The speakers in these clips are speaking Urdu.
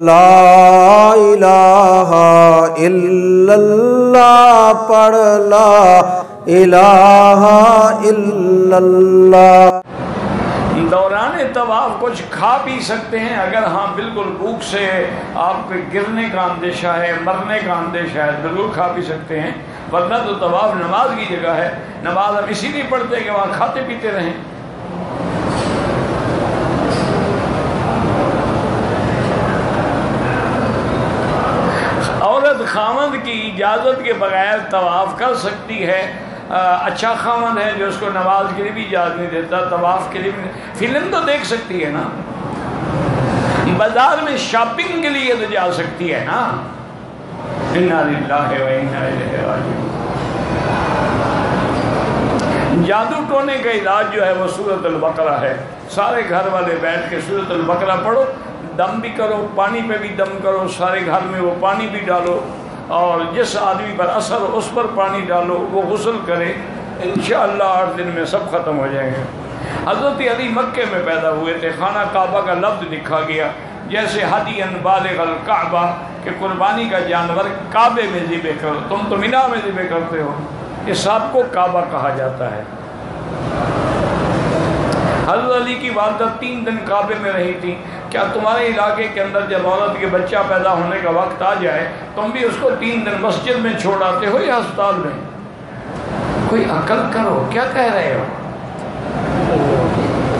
لا الہ الا اللہ پڑھ لا الہ الا اللہ۔ دوران طواف کچھ کھا پی سکتے ہیں اگر ہاں بالکل بھوک سے آپ کو گرنے کا اندیشہ ہے، مرنے کا اندیشہ ہے، ضرور کھا پی سکتے ہیں، ورنہ تو طواف نماز کی جگہ ہے۔ نماز ہم اسی لیے پڑھتے ہیں کہ وہاں کھاتے پیتے رہیں۔ عورت خاوند کی اجازت کے بغیر طواف کر سکتی ہے۔ اچھا خاوند ہے جو اس کو نماز کے لیے بھی اجازت نہیں دیتا، طواف کے لیے بھی نہیں۔ فلم تو دیکھ sکتی ہے نا، بازار میں شاپنگ کے لیے تو جا سکتی ہے نا۔ انا للہ و انا الیہ راجعون۔ جادو ٹونے کا علاج جو ہے وہ سورۃ البقرہ ہے۔ سارے گھر والے بیٹھ کے سورۃ البقرہ پڑھو، دم بھی کرو، پانی پہ بھی دم کرو، سارے گھر میں وہ پانی بھی ڈالو، اور جس آدمی پر اثر ہو اس پر پانی ڈالو، وہ غسل کرے، انشاءاللہ 8 دن میں سب ختم ہو جائیں گے۔ حضرت علی مکے میں پیدا ہوئے تھے، خانہ کعبہ کا لفظ لکھا گیا، جیسے ہدیًا بالغ الکعبہ کہ قربانی کا جانور کعبے میں ذبح کرو، تم تو مینا میں ذبح کرتے ہو، اس سب کو کعبہ کہا جاتا ہے۔ حضرت علی کی والدہ 3 دن کعبے میں رہی تھی۔ کیا تمہارے علاقے کے اندر جب عورت کے بچہ پیدا ہونے کا وقت آ جائے تم بھی اس کو 3 دن مسجد میں چھوڑ آتے ہو یا ہسپتال میں؟ کوئی عقل کرو، کیا کہہ رہے ہو؟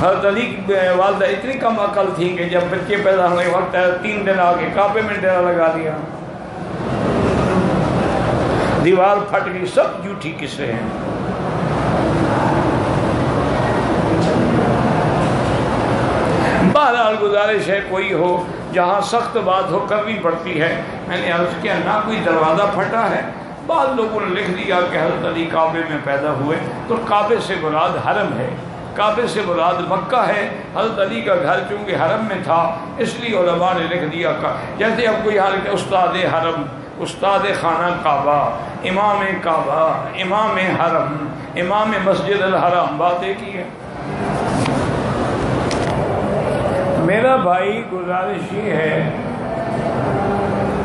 حضرت علی کی والدہ اتنی کم عقل تھی کہ جب بچے پیدا ہونے کا وقت آیا 3 دن آ کے کعبے میں ڈیرا لگا دیا۔ دیوار پھٹ گئی، سب جھوٹی قصے ہیں۔ بہرحال گزارش ہے کوئی ہو جہاں سخت بات ہو کرنی پڑتی ہے۔ میں نے عرض کیا نہ کوئی دروازہ پھٹا ہے، بعض لوگوں نے لکھ دیا کہ حضرت علی کعبے میں پیدا ہوئے، تو کعبے سے مراد حرم ہے، کعبے سے مراد مکہ ہے۔ حضرت علی کا گھر چونکہ حرم میں تھا اس لیے علماء نے لکھ دیا جیسے اب کوئی حال کہ استاد حرم، استاد خانہ کعبہ، امام کعبہ، امام حرم، امام مسجد الحرام، بات ایک ہی ہے۔ میرا بھائی گزارش یہ ہے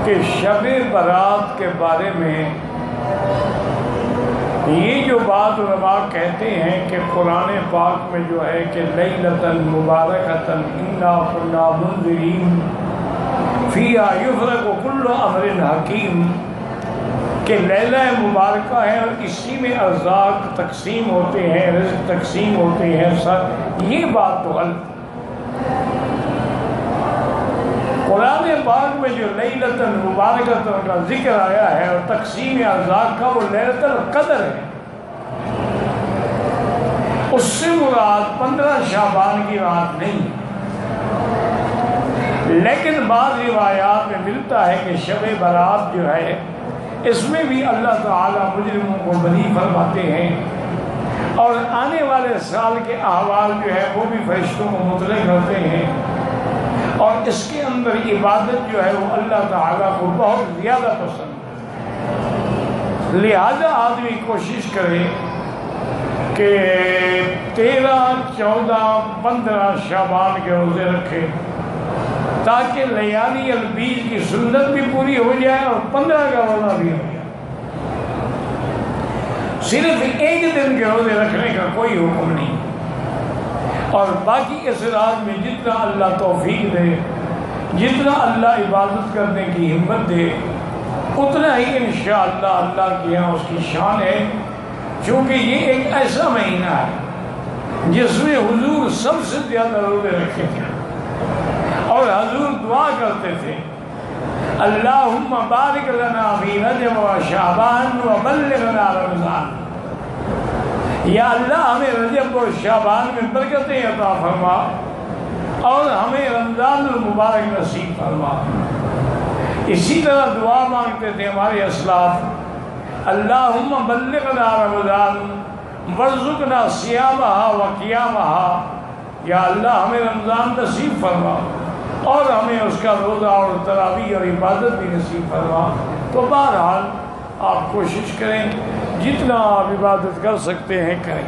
کہ شب برات کے بارے میں یہ جو بات علماء کہتے ہیں کہ قرآن پاک میں جو ہے کہ لیلۃ مبارکۃ انا کنا منذرین فیہا یفرق کل امر حکیم، کہ لیلہ مبارکہ ہے اور اسی میں ارزاق تقسیم ہوتے ہیں، رزق تقسیم ہوتے ہیں، یہ بات تو غلط۔ قرآن پاک میں جو لیلۃ المبارکۃ کا ذکر آیا ہے اور تقسیم ارزاق کا، وہ لیلۃ القدر ہے۔ اس سے مراد 15 شعبان کی رات نہیں، لیکن بعض روایات میں ملتا ہے کہ شب برات جو ہے اس میں بھی اللہ تعالیٰ مجرموں کو بری فرماتے ہیں، اور آنے والے سال کے احوال جو ہے وہ بھی فرشتوں کو مطلع کرتے ہیں، اور اس کے اندر عبادت جو ہے وہ اللہ تعالیٰ کو بہت زیادہ پسند ہے۔ لہذا آدمی کوشش کرے کہ 13، 14، 15 شعبان کے روزے رکھے تاکہ لیالی البیض کی سنت بھی پوری ہو جائے اور 15 کا روزہ بھی ہو جائے۔ صرف ایک دن کے روزے رکھنے کا کوئی حکم نہیں، اور باقی اس رات میں جتنا اللہ توفیق دے، جتنا اللہ عبادت کرنے کی ہمت دے، اتنا ہی انشاءاللہ اللہ کے یہاں اس کی شان ہے، کیونکہ یہ ایک ایسا مہینہ ہے جس میں حضور سب سے زیادہ روزے رکھے تھے، اور حضور دعا کرتے تھے اللہم بارک لنا فی رجب و شعبان و بلغنا رمضان، یا اللہ ہمیں رجب و شعبان میں برکتیں عطا فرما اور ہمیں رمضان المبارک نصیب فرما۔ اسی طرح دعا مانگتے تھے ہمارے اسلاف اللہم بلغنا رمضان وارزقنا صیامہا و قیامہا، یا اللہ ہمیں رمضان نصیب فرما اور ہمیں اس کا روزہ اور تراویح اور عبادت بھی نصیب فرما۔ تو بہرحال آپ کوشش کریں، جتنا آپ عبادت کر سکتے ہیں کریں۔